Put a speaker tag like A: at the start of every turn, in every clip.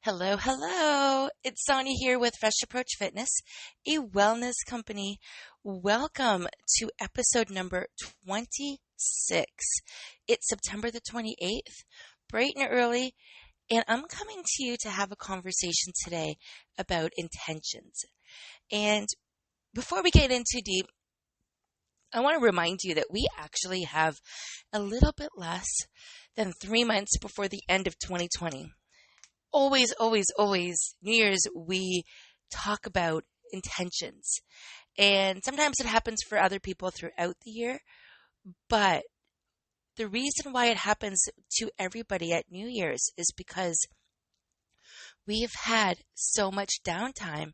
A: Hello, hello. It's Sonia here with Fresh Approach Fitness, a wellness company. Welcome to episode number 26. It's September the 28th, bright and early, and I'm coming to you to have a conversation today about intentions. And before we get in too deep, I want to remind you that we actually have a little bit less than 3 months before the end of 2020. Always, New Year's, we talk about intentions. And sometimes it happens for other people throughout the year. But the reason why it happens to everybody at New Year's is because we've had so much downtime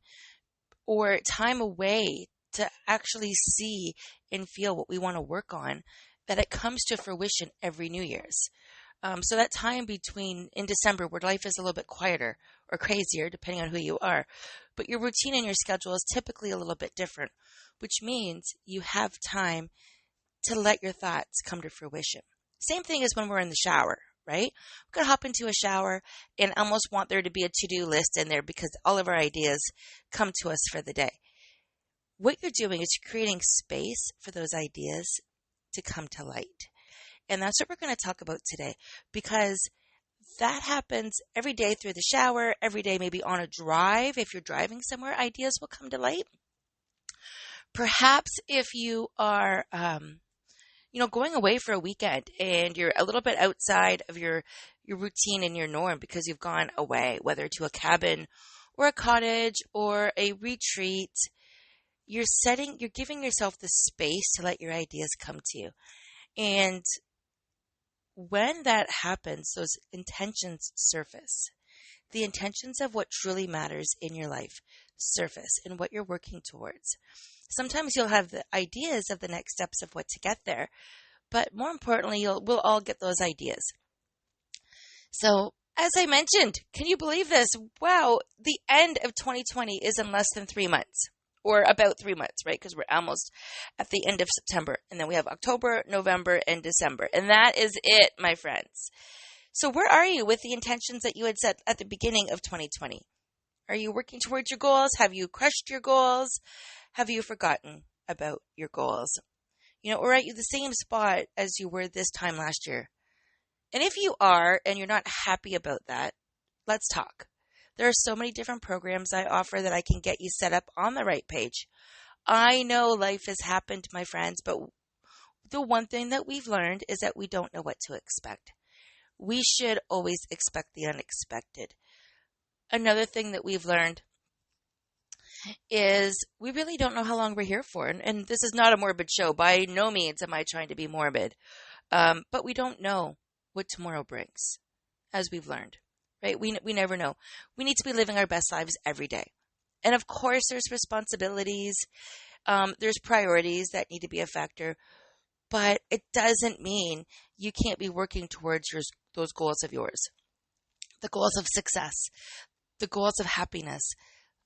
A: or time away to actually see and feel what we want to work on that it comes to fruition every New Year's. So that time between in December where life is a little bit quieter or crazier, depending on who you are, but your routine and your schedule is typically a little bit different, which means you have time to let your thoughts come to fruition. Same thing as when we're in the shower, right? We could hop into a shower and almost want there to be a to-do list in there because all of our ideas come to us for the day. What you're doing is you're creating space for those ideas to come to light. And that's what we're going to talk about today, because that happens every day through the shower, every day maybe on a drive. If you're driving somewhere, ideas will come to light. Perhaps if you are, going away for a weekend and you're a little bit outside of your routine and your norm because you've gone away, whether to a cabin or a cottage or a retreat, you're giving yourself the space to let your ideas come to you. And when that happens, those intentions surface. The intentions of what truly matters in your life surface and what you're working towards. Sometimes you'll have the ideas of the next steps of what to get there, but more importantly, we'll all get those ideas. So, as I mentioned, can you believe this? Wow, the end of 2020 is in less than 3 months. Or about 3 months, right? Because we're almost at the end of September. And then we have October, November, and December. And that is it, my friends. So where are you with the intentions that you had set at the beginning of 2020? Are you working towards your goals? Have you crushed your goals? Have you forgotten about your goals? Or are you the same spot as you were this time last year? And if you are, and you're not happy about that, let's talk. There are so many different programs I offer that I can get you set up on the right page. I know life has happened, my friends, but the one thing that we've learned is that we don't know what to expect. We should always expect the unexpected. Another thing that we've learned is we really don't know how long we're here for. And this is not a morbid show. By no means am I trying to be morbid. But we don't know what tomorrow brings, as we've learned. Right? We never know. We need to be living our best lives every day. And of course, there's responsibilities. There's priorities that need to be a factor. But it doesn't mean you can't be working towards those goals of yours. The goals of success, the goals of happiness,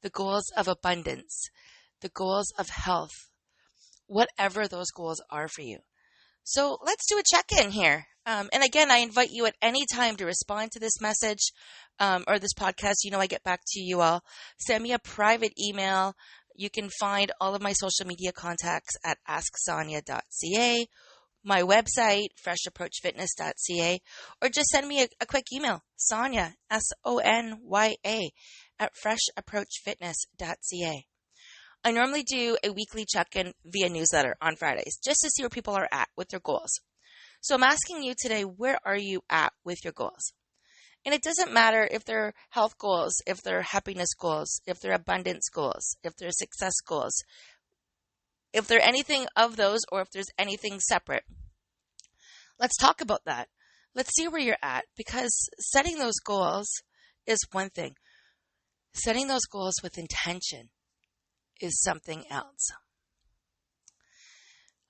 A: the goals of abundance, the goals of health, whatever those goals are for you. So let's do a check-in here. And again, I invite you at any time to respond to this message or this podcast. I get back to you all. Send me a private email. You can find all of my social media contacts at asksonia.ca, my website, freshapproachfitness.ca, or just send me a quick email, Sonia, SONYA, at freshapproachfitness.ca. I normally do a weekly check-in via newsletter on Fridays just to see where people are at with their goals. So I'm asking you today, where are you at with your goals? And it doesn't matter if they're health goals, if they're happiness goals, if they're abundance goals, if they're success goals, if they're anything of those or if there's anything separate. Let's talk about that. Let's see where you're at, because setting those goals is one thing. Setting those goals with intention is something else.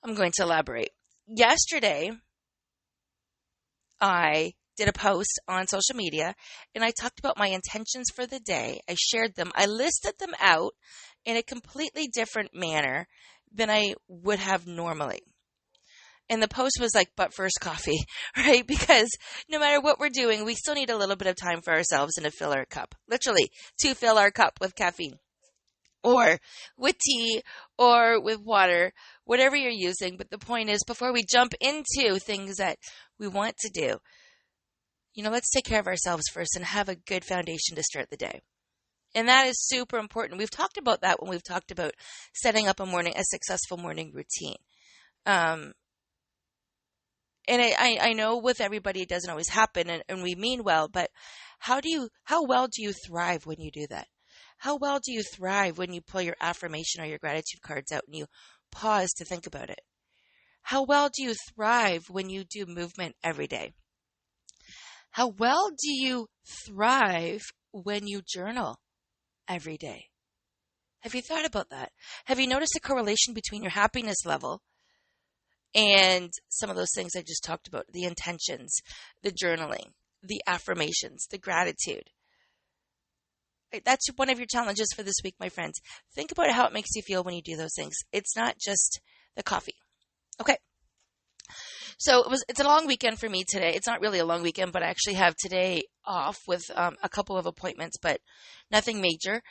A: I'm going to elaborate. Yesterday, I did a post on social media and I talked about my intentions for the day. I shared them. I listed them out in a completely different manner than I would have normally. And the post was like, but first coffee, right? Because no matter what we're doing, we still need a little bit of time for ourselves and to fill our cup. Literally, to fill our cup with caffeine or with tea or with water, whatever you're using. But the point is, before we jump into things that we want to do, let's take care of ourselves first and have a good foundation to start the day. And that is super important. We've talked about that when we've talked about setting up a successful morning routine. And I know with everybody it doesn't always happen, and we mean well, but how well do you thrive when you do that? How well do you thrive when you pull your affirmation or your gratitude cards out and you pause to think about it? How well do you thrive when you do movement every day? How well do you thrive when you journal every day? Have you thought about that? Have you noticed a correlation between your happiness level and some of those things I just talked about? The intentions, the journaling, the affirmations, the gratitude. That's one of your challenges for this week, my friends. Think about how it makes you feel when you do those things. It's not just the coffee. Okay. So it's a long weekend for me today. It's not really a long weekend, but I actually have today off with a couple of appointments, but nothing major.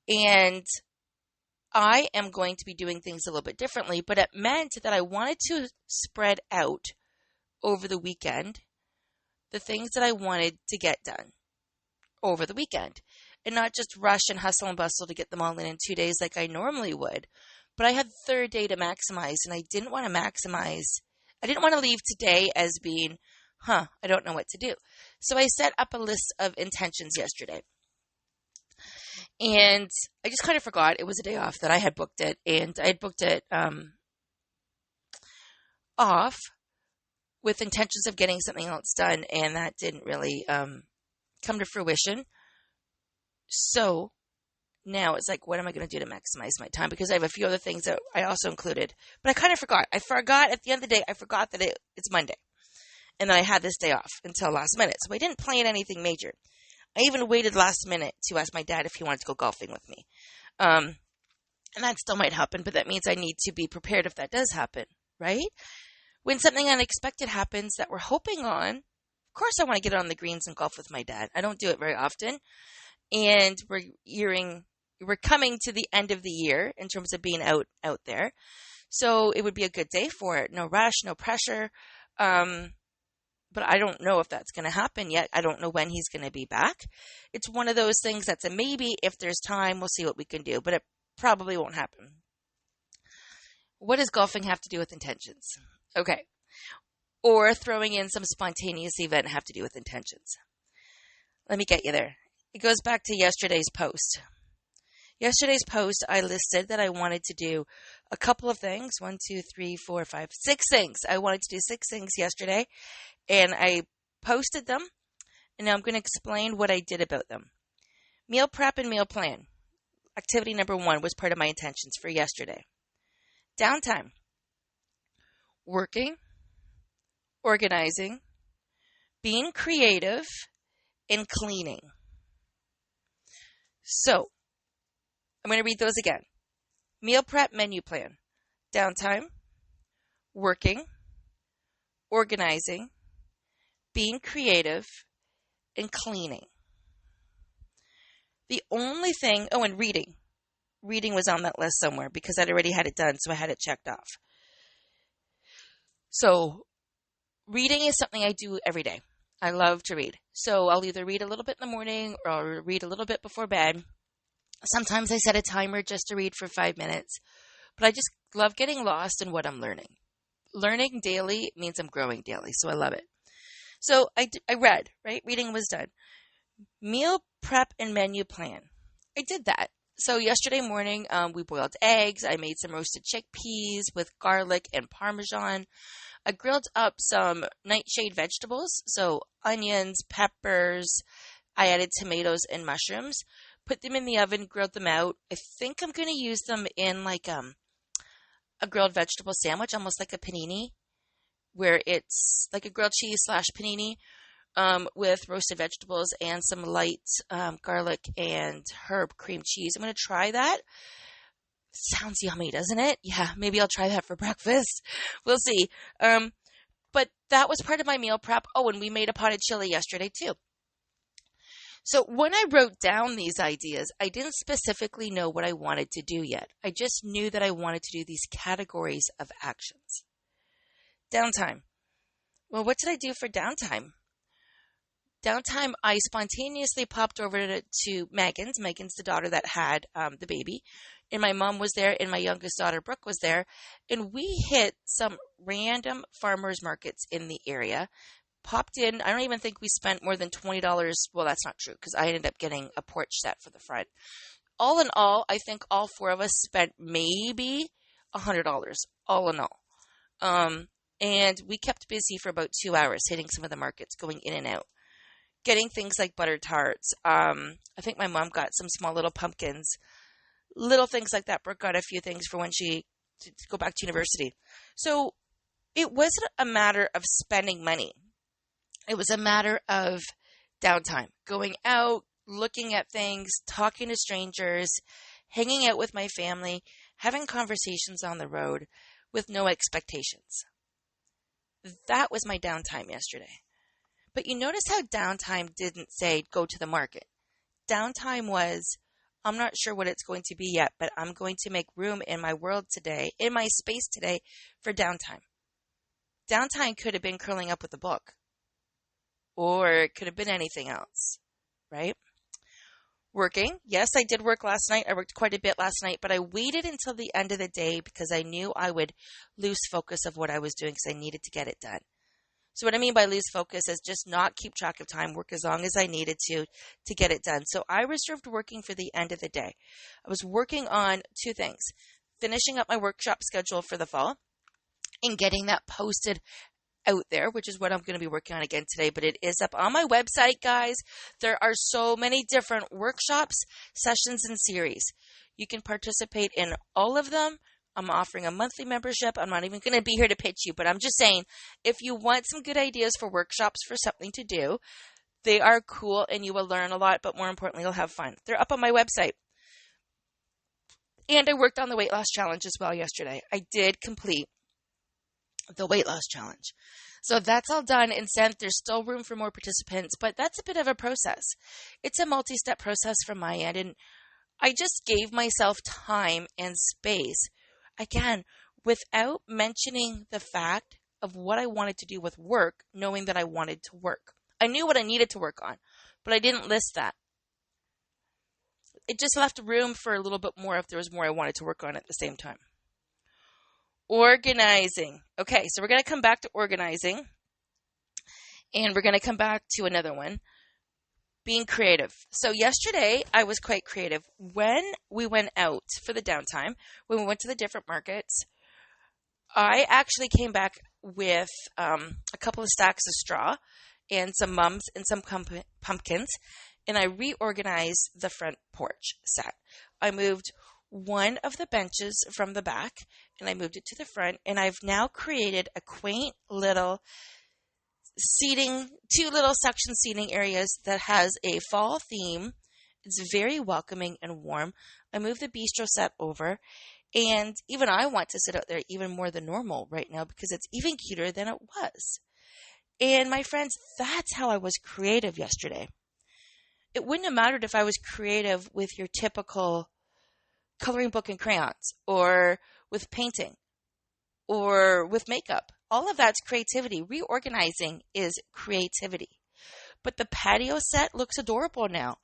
A: And I am going to be doing things a little bit differently, but it meant that I wanted to spread out over the weekend the things that I wanted to get done over the weekend. And not just rush and hustle and bustle to get them all in 2 days like I normally would. But I had the third day to maximize, and I didn't want to maximize. I didn't want to leave today as being, I don't know what to do. So I set up a list of intentions yesterday. And I just kind of forgot it was a day off that I had booked it. And I had booked it off with intentions of getting something else done. And that didn't really come to fruition. So now it's like, what am I going to do to maximize my time? Because I have a few other things that I also included. But I kind of forgot. At the end of the day, I forgot that it's Monday. And then I had this day off until last minute. So I didn't plan anything major. I even waited last minute to ask my dad if he wanted to go golfing with me. And that still might happen, but that means I need to be prepared if that does happen, right? When something unexpected happens that we're hoping on, of course I want to get on the greens and golf with my dad. I don't do it very often. And we're coming to the end of the year in terms of being out there. So it would be a good day for it. No rush, no pressure. But I don't know if that's going to happen yet. I don't know when he's going to be back. It's one of those things that's a maybe. If there's time, we'll see what we can do. But it probably won't happen. What does golfing have to do with intentions? Okay. Or throwing in some spontaneous event have to do with intentions. Let me get you there. It goes back to yesterday's post. Yesterday's post, I listed that I wanted to do a couple of things. 1, 2, 3, 4, 5, 6 things. I wanted to do 6 things yesterday, and I posted them, and now I'm going to explain what I did about them. Meal prep and meal plan. Activity number 1 was part of my intentions for yesterday. Downtime. Working, organizing, being creative, and cleaning. So, I'm going to read those again. Meal prep, menu plan. Downtime, working, organizing, being creative, and cleaning. The only thing, and reading. Reading was on that list somewhere because I'd already had it done, so I had it checked off. So, reading is something I do every day. I love to read. So I'll either read a little bit in the morning or I'll read a little bit before bed. Sometimes I set a timer just to read for 5 minutes. But I just love getting lost in what I'm learning. Learning daily means I'm growing daily, so I love it. So I read, right? Reading was done. Meal prep and menu plan. I did that. So yesterday morning, we boiled eggs. I made some roasted chickpeas with garlic and Parmesan. I grilled up some nightshade vegetables, so onions, peppers. I added tomatoes and mushrooms. Put them in the oven, grilled them out. I think I'm going to use them in like a grilled vegetable sandwich, almost like a panini, where it's like a grilled cheese / panini with roasted vegetables and some light garlic and herb cream cheese. I'm going to try that. Sounds yummy, doesn't it? Yeah, maybe I'll try that for breakfast. We'll see. But that was part of my meal prep. Oh, and we made a pot of chili yesterday too. So when I wrote down these ideas, I didn't specifically know what I wanted to do yet. I just knew that I wanted to do these categories of actions. Downtime. Well, what did I do for downtime? Downtime, I spontaneously popped over to Megan's. Megan's the daughter that had the baby. And my mom was there, and my youngest daughter, Brooke, was there. And we hit some random farmers markets in the area. Popped in. I don't even think we spent more than $20. Well, that's not true, because I ended up getting a porch set for the front. All in all, I think all four of us spent maybe $100, all in all. And we kept busy for about 2 hours, hitting some of the markets, going in and out. Getting things like butter tarts. I think my mom got some small little pumpkins. Little things like that. Brooke got a few things for when she to go back to university. So it wasn't a matter of spending money. It was a matter of downtime. Going out, looking at things, talking to strangers, hanging out with my family, having conversations on the road with no expectations. That was my downtime yesterday. But you notice how downtime didn't say go to the market. Downtime was, I'm not sure what it's going to be yet, but I'm going to make room in my world today, in my space today, for downtime. Downtime could have been curling up with a book. Or it could have been anything else, right? Working. Yes, I did work last night. I worked quite a bit last night, but I waited until the end of the day because I knew I would lose focus of what I was doing because I needed to get it done. So what I mean by lose focus is just not keep track of time, work as long as I needed to get it done. So I reserved working for the end of the day. I was working on two things, finishing up my workshop schedule for the fall and getting that posted out there, which is what I'm going to be working on again today, but it is up on my website, guys. There are so many different workshops, sessions, and series. You can participate in all of them. I'm offering a monthly membership. I'm not even going to be here to pitch you, but I'm just saying, if you want some good ideas for workshops for something to do, they are cool and you will learn a lot, but more importantly, you'll have fun. They're up on my website. And I worked on the weight loss challenge as well yesterday. I did complete the weight loss challenge. So that's all done and sent. There's still room for more participants, but that's a bit of a process. It's a multi-step process from my end, and I just gave myself time and space, again, without mentioning the fact of what I wanted to do with work, knowing that I wanted to work. I knew what I needed to work on, but I didn't list that. It just left room for a little bit more if there was more I wanted to work on at the same time. Organizing. Okay, so we're going to come back to organizing, and we're going to come back to another one, being creative. So yesterday, I was quite creative. When we went out for the downtime, when we went to the different markets, I actually came back with a couple of stacks of straw and some mums and some pumpkins, and I reorganized the front porch set. I moved one of the benches from the back, and I moved it to the front, and I've now created a quaint little seating, two little section seating areas that has a fall theme. It's very welcoming and warm. I moved the bistro set over, and even I want to sit out there even more than normal right now because it's even cuter than it was. And my friends, that's how I was creative yesterday. It wouldn't have mattered if I was creative with your typical coloring book and crayons, or with painting, or with makeup. All of that's creativity. Reorganizing is creativity. But the patio set looks adorable now.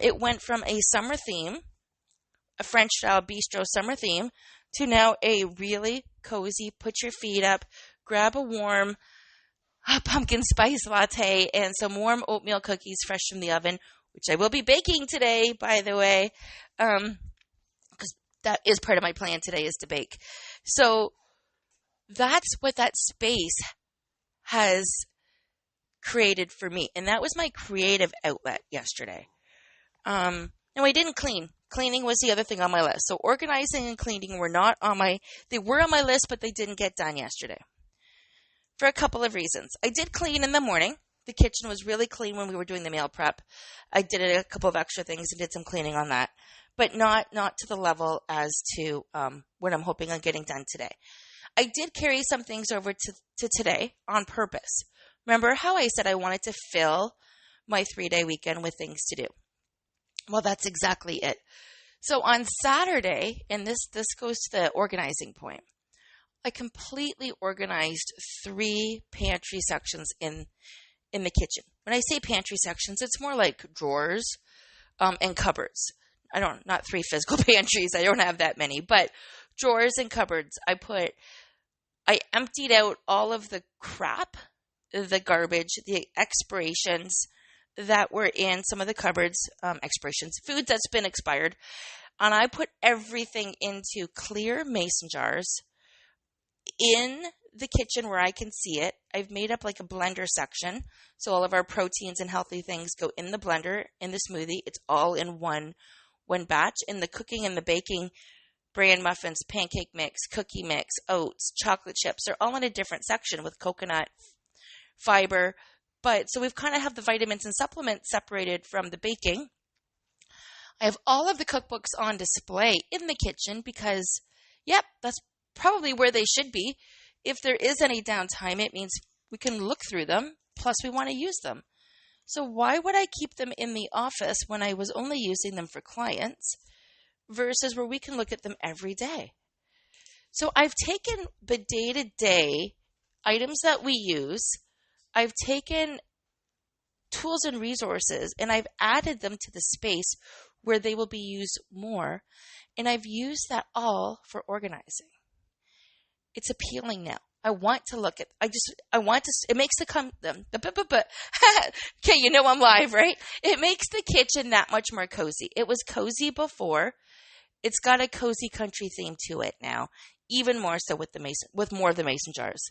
A: It went from a summer theme, a French-style bistro summer theme, to now a really cozy, put your feet up, grab a warm pumpkin spice latte, and some warm oatmeal cookies fresh from the oven, which I will be baking today, by the way. That is part of my plan today, is to bake. So that's what that space has created for me. And that was my creative outlet yesterday. Now, I didn't clean. Cleaning was the other thing on my list. So organizing and cleaning were not on they were on my list, but they didn't get done yesterday. For a couple of reasons. I did clean in the morning. The kitchen was really clean when we were doing the meal prep. I did a couple of extra things and did some cleaning on that. but not to the level as to what I'm hoping on getting done today. I did carry some things over to today on purpose. Remember how I said I wanted to fill my 3-day weekend with things to do? Well, that's exactly it. So on Saturday, and this goes to the organizing point, I completely organized 3 pantry sections in the kitchen. When I say pantry sections, it's more like drawers and cupboards. Not 3 physical pantries. I don't have that many, but drawers and cupboards. I emptied out all of the crap, the garbage, the expirations that were in some of the cupboards, expirations, food that's been expired, and I put everything into clear mason jars in the kitchen where I can see it. I've made up like a blender section, so all of our proteins and healthy things go in the blender, in the smoothie. It's all in one batch. In the cooking and the baking, bran muffins, pancake mix, cookie mix, oats, chocolate chips, they're all in a different section with coconut fiber. But so we've kind of have the vitamins and supplements separated from the baking. I have all of the cookbooks on display in the kitchen because, yep, that's probably where they should be. If there is any downtime, it means we can look through them, plus we want to use them. So why would I keep them in the office when I was only using them for clients versus where we can look at them every day? So I've taken the day-to-day items that we use, I've taken tools and resources, and I've added them to the space where they will be used more, and I've used that all for organizing. It's appealing now. I want to look at, it makes okay, you know I'm live, right? It makes the kitchen that much more cozy. It was cozy before. It's got a cozy country theme to it now, even more so with more of the mason jars.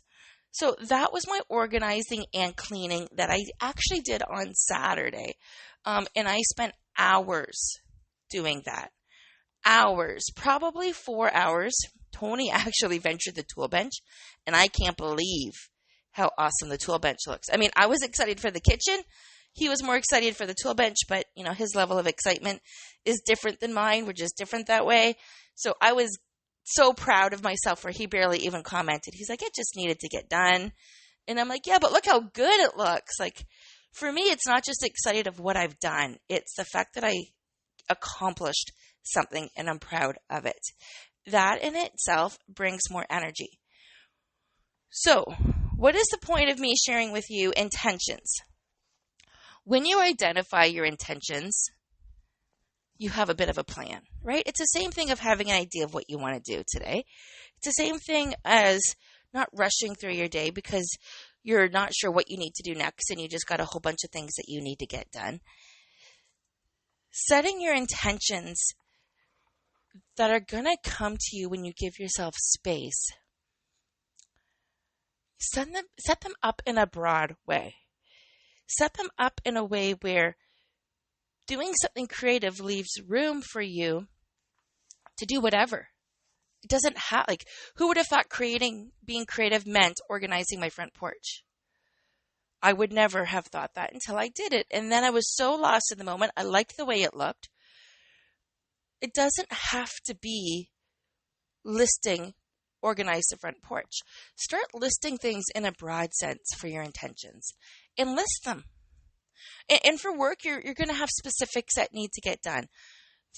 A: So that was my organizing and cleaning that I actually did on Saturday. And I spent hours doing that. Hours, probably 4 hours. Tony actually ventured the tool bench, and I can't believe how awesome the tool bench looks. I mean, I was excited for the kitchen. He was more excited for the tool bench, but his level of excitement is different than mine. We're just different that way. So I was so proud of myself where he barely even commented. He's like, it just needed to get done. And I'm like, yeah, but look how good it looks. Like, for me, it's not just excited of what I've done. It's the fact that I accomplished something and I'm proud of it. That in itself brings more energy. So, what is the point of me sharing with you intentions? When you identify your intentions, you have a bit of a plan, right? It's the same thing of having an idea of what you want to do today. It's the same thing as not rushing through your day because you're not sure what you need to do next and you just got a whole bunch of things that you need to get done. Setting your intentions that are going to come to you when you give yourself space. Set them up in a broad way. Set them up in a way where doing something creative leaves room for you to do whatever. It doesn't have, who would have thought being creative meant organizing my front porch? I would never have thought that until I did it. And then I was so lost in the moment. I liked the way it looked. It doesn't have to be organize the front porch. Start listing things in a broad sense for your intentions and list them. And for work, you're going to have specifics that need to get done.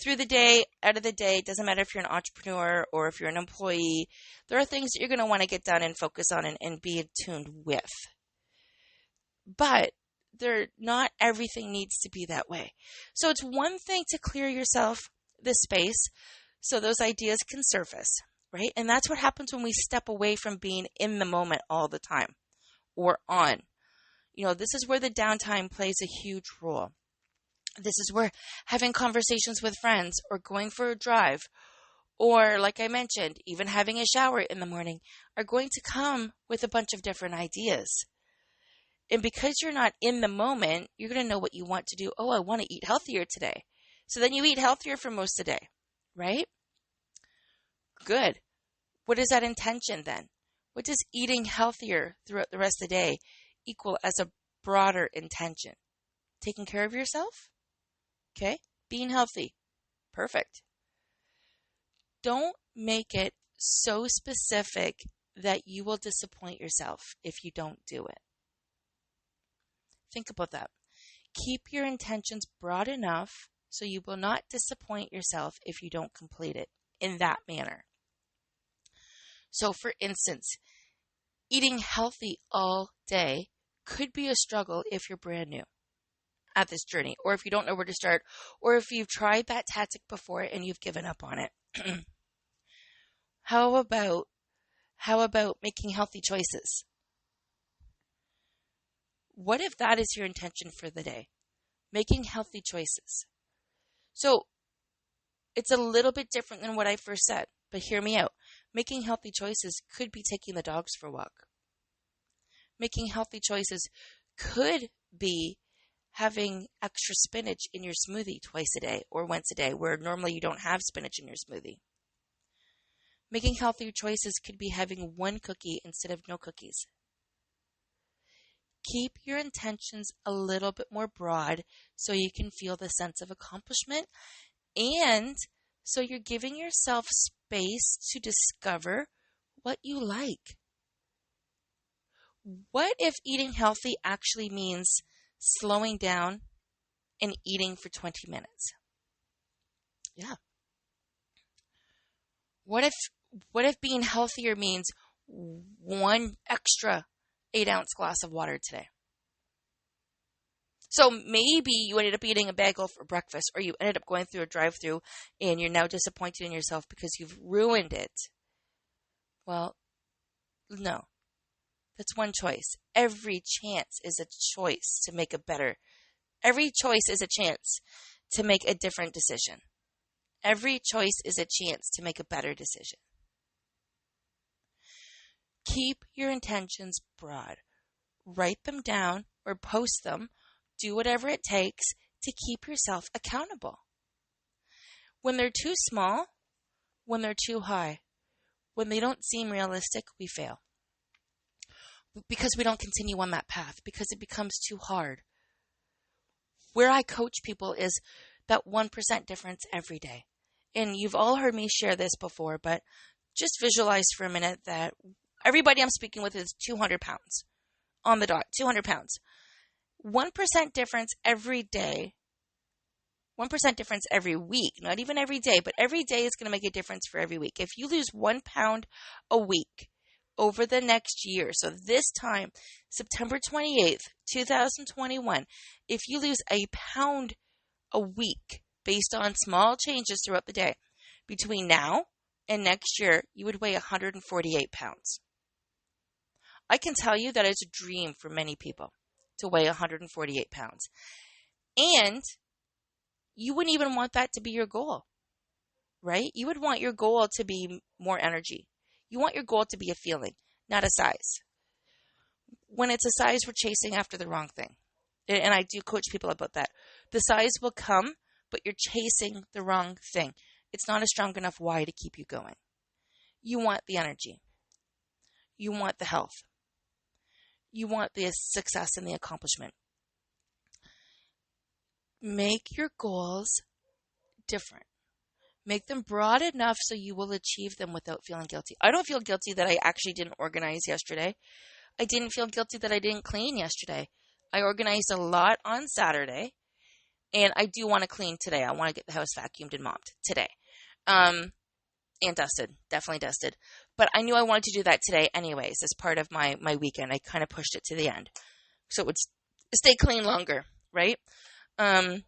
A: Through the day, out of the day, it doesn't matter if you're an entrepreneur or if you're an employee, there are things that you're going to want to get done and focus on and be attuned with. But not everything needs to be that way. So it's one thing to clear yourself the space so those ideas can surface, right? And that's what happens when we step away from being in the moment all the time or on. This is where the downtime plays a huge role. This is where having conversations with friends or going for a drive or, like I mentioned, even having a shower in the morning are going to come with a bunch of different ideas. And because you're not in the moment, you're going to know what you want to do. Oh, I want to eat healthier today. So then you eat healthier for most of the day, right? Good. What is that intention then? What does eating healthier throughout the rest of the day equal as a broader intention? Taking care of yourself? Okay? Being healthy. Perfect. Don't make it so specific that you will disappoint yourself if you don't do it. Think about that. Keep your intentions broad enough so you will not disappoint yourself if you don't complete it in that manner. So, for instance, eating healthy all day could be a struggle if you're brand new at this journey, or if you don't know where to start, or if you've tried that tactic before and you've given up on it. How about making healthy choices? What if that is your intention for the day? Making healthy choices. So it's a little bit different than what I first said, but hear me out. Making healthy choices could be taking the dogs for a walk. Making healthy choices could be having extra spinach in your smoothie twice a day or once a day, where normally you don't have spinach in your smoothie. Making healthier choices could be having one cookie instead of no cookies. Keep your intentions a little bit more broad so you can feel the sense of accomplishment, and so you're giving yourself space to discover what you like. What if eating healthy actually means slowing down and eating for 20 minutes? Yeah. What if being healthier means one extra 8-ounce glass of water today? So maybe you ended up eating a bagel for breakfast, or you ended up going through a drive-thru and you're now disappointed in yourself because you've ruined it. Well, no. That's one choice. Every chance is a choice to make every choice is a chance to make a different decision. Every choice is a chance to make a better decision. Keep your intentions broad. Write them down or post them. Do whatever it takes to keep yourself accountable. When they're too small, when they're too high, when they don't seem realistic, we fail. Because we don't continue on that path, because it becomes too hard. Where I coach people is that 1% difference every day. And you've all heard me share this before, but just visualize for a minute that everybody I'm speaking with is 200 pounds on the dot, 200 pounds. 1% difference every day, 1% difference every week, not even every day, but every day is going to make a difference for every week. If you lose 1 pound a week over the next year, so this time, September 28th, 2021, if you lose a pound a week based on small changes throughout the day, between now and next year, you would weigh 148 pounds. I can tell you that it's a dream for many people to weigh 148 pounds. And you wouldn't even want that to be your goal, right? You would want your goal to be more energy. You want your goal to be a feeling, not a size. When it's a size, we're chasing after the wrong thing. And I do coach people about that. The size will come, but you're chasing the wrong thing. It's not a strong enough why to keep you going. You want the energy. You want the health. You want the success and the accomplishment. Make your goals different. Make them broad enough so you will achieve them without feeling guilty. I don't feel guilty that I actually didn't organize yesterday. I didn't feel guilty that I didn't clean yesterday. I organized a lot on Saturday, and I do want to clean today. I want to get the house vacuumed and mopped today. And dusted, definitely dusted. But I knew I wanted to do that today anyways as part of my weekend. I kind of pushed it to the end so it would stay clean longer, right? But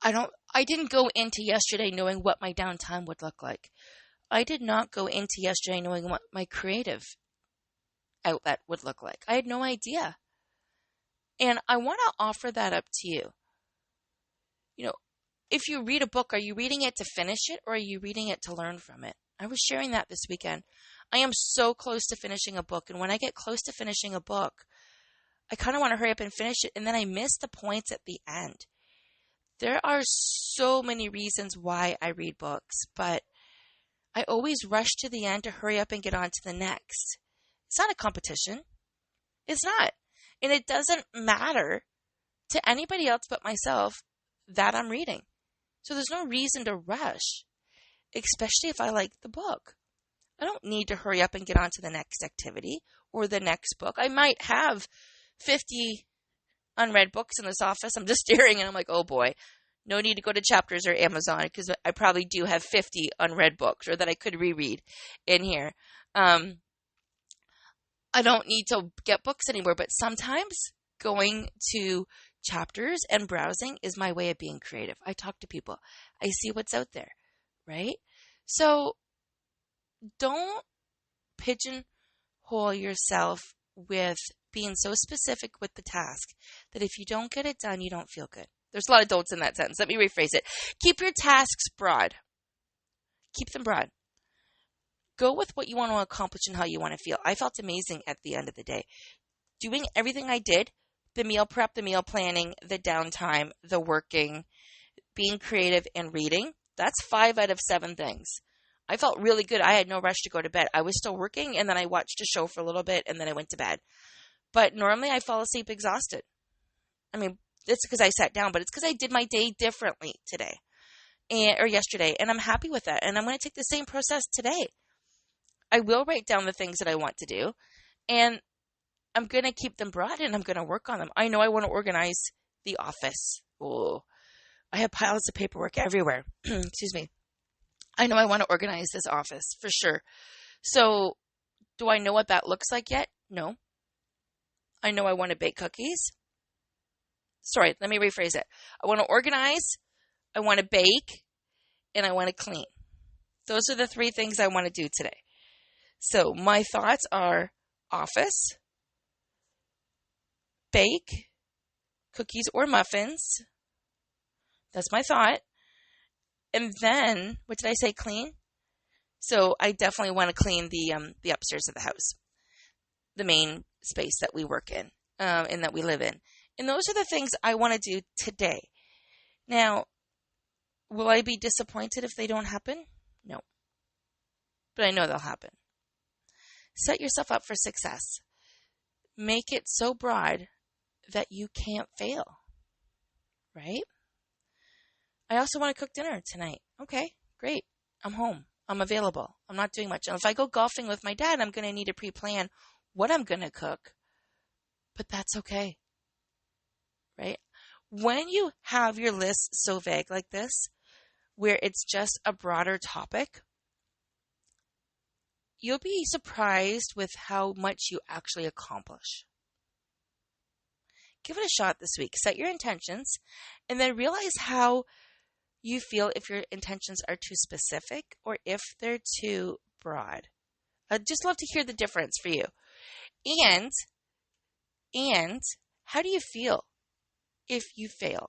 A: I didn't go into yesterday knowing what my downtime would look like. I did not go into yesterday knowing what my creative outlet would look like. I had no idea. And I want to offer that up to you. You know, if you read a book, are you reading it to finish it or are you reading it to learn from it? I was sharing that this weekend. I am so close to finishing a book. And when I get close to finishing a book, I kind of want to hurry up and finish it. And then I miss the points at the end. There are so many reasons why I read books, but I always rush to the end to hurry up and get on to the next. It's not a competition. It's not. And it doesn't matter to anybody else but myself that I'm reading. So there's no reason to rush, especially if I like the book. I don't need to hurry up and get on to the next activity or the next book. I might have 50 unread books in this office. I'm just staring and I'm like, oh boy, no need to go to Chapters or Amazon because I probably do have 50 unread books or that I could reread in here. I don't need to get books anymore, but sometimes going to Chapters and browsing is my way of being creative. I talk to people. I see what's out there, right? So don't pigeonhole yourself with being so specific with the task that if you don't get it done, you don't feel good. There's a lot of don'ts in that sentence. Let me rephrase it. Keep your tasks broad. Keep them broad. Go with what you want to accomplish and how you want to feel. I felt amazing at the end of the day. Doing everything I did, the meal prep, the meal planning, the downtime, the working, being creative, and reading, that's 5 out of 7 things. I felt really good. I had no rush to go to bed. I was still working, and then I watched a show for a little bit, and then I went to bed. But normally I fall asleep exhausted. I mean, it's because I sat down, but it's because I did my day differently today or yesterday, and I'm happy with that. And I'm going to take the same process today. I will write down the things that I want to do, and I'm going to keep them broad, and I'm going to work on them. I know I want to organize the office. Oh, I have piles of paperwork everywhere. Excuse me. I know I want to organize this office for sure. So do I know what that looks like yet? No. I know I want to bake cookies. Sorry, let me rephrase it. I want to organize, I want to bake, and I want to clean. Those are the 3 things I want to do today. So my thoughts are office, bake, cookies or muffins. That's my thought. And then, what did I say? Clean? So I definitely want to clean the upstairs of the house, the main space that we work in and that we live in. And those are the things I want to do today. Now, will I be disappointed if they don't happen? No. But I know they'll happen. Set yourself up for success. Make it so broad that you can't fail. Right? I also want to cook dinner tonight. Okay, great. I'm home. I'm available. I'm not doing much. And if I go golfing with my dad, I'm going to need to pre-plan what I'm going to cook. But that's okay. Right? When you have your list so vague like this, where it's just a broader topic, you'll be surprised with how much you actually accomplish. Give it a shot this week. Set your intentions and then realize how you feel if your intentions are too specific or if they're too broad. I'd just love to hear the difference for you. And how do you feel if you fail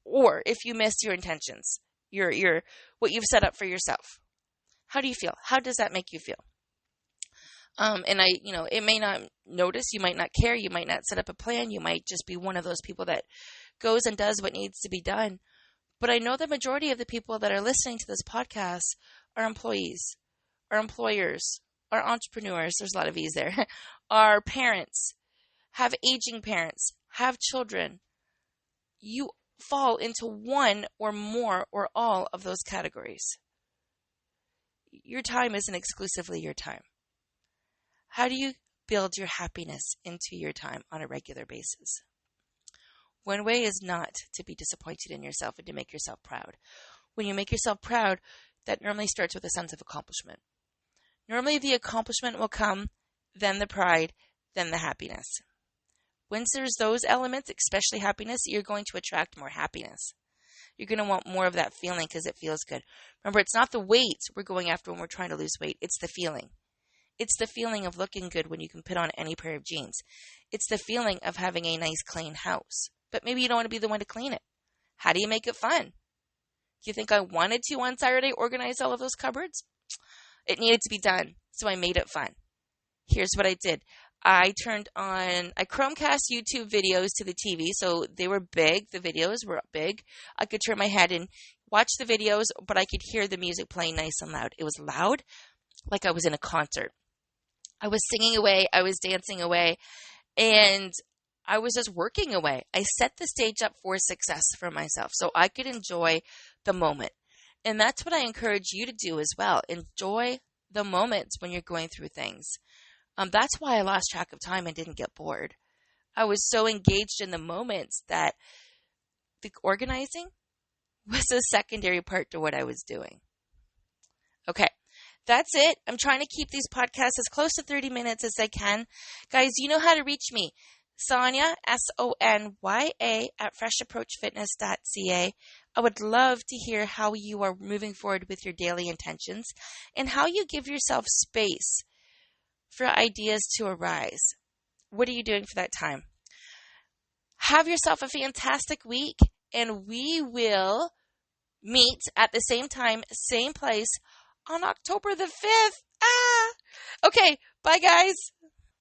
A: or if you miss your intentions, your what you've set up for yourself? How do you feel? How does that make you feel? And it may not notice, you might not care, you might not set up a plan, you might just be one of those people that goes and does what needs to be done. But I know the majority of the people that are listening to this podcast are employees, are employers, are entrepreneurs, there's a lot of E's there, are parents, have aging parents, have children. You fall into one or more or all of those categories. Your time isn't exclusively your time. How do you build your happiness into your time on a regular basis? One way is not to be disappointed in yourself and to make yourself proud. When you make yourself proud, that normally starts with a sense of accomplishment. Normally the accomplishment will come, then the pride, then the happiness. Once there's those elements, especially happiness, you're going to attract more happiness. You're going to want more of that feeling because it feels good. Remember, it's not the weight we're going after when we're trying to lose weight. It's the feeling. It's the feeling of looking good when you can put on any pair of jeans. It's the feeling of having a nice, clean house. But maybe you don't want to be the one to clean it. How do you make it fun? Do you think I wanted to on Saturday organize all of those cupboards? It needed to be done, so I made it fun. Here's what I did. I Chromecast YouTube videos to the TV, so they were big. The videos were big. I could turn my head and watch the videos, but I could hear the music playing nice and loud. It was loud, like I was in a concert. I was singing away. I was dancing away. And I was just working away. I set the stage up for success for myself so I could enjoy the moment. And that's what I encourage you to do as well. Enjoy the moments when you're going through things. That's why I lost track of time and didn't get bored. I was so engaged in the moments that the organizing was a secondary part to what I was doing. Okay, that's it. I'm trying to keep these podcasts as close to 30 minutes as I can. Guys, you know how to reach me. Sonya, SONYA, at freshapproachfitness.ca. I would love to hear how you are moving forward with your daily intentions and how you give yourself space for ideas to arise. What are you doing for that time? Have yourself a fantastic week, and we will meet at the same time, same place on October the 5th. Okay, bye guys.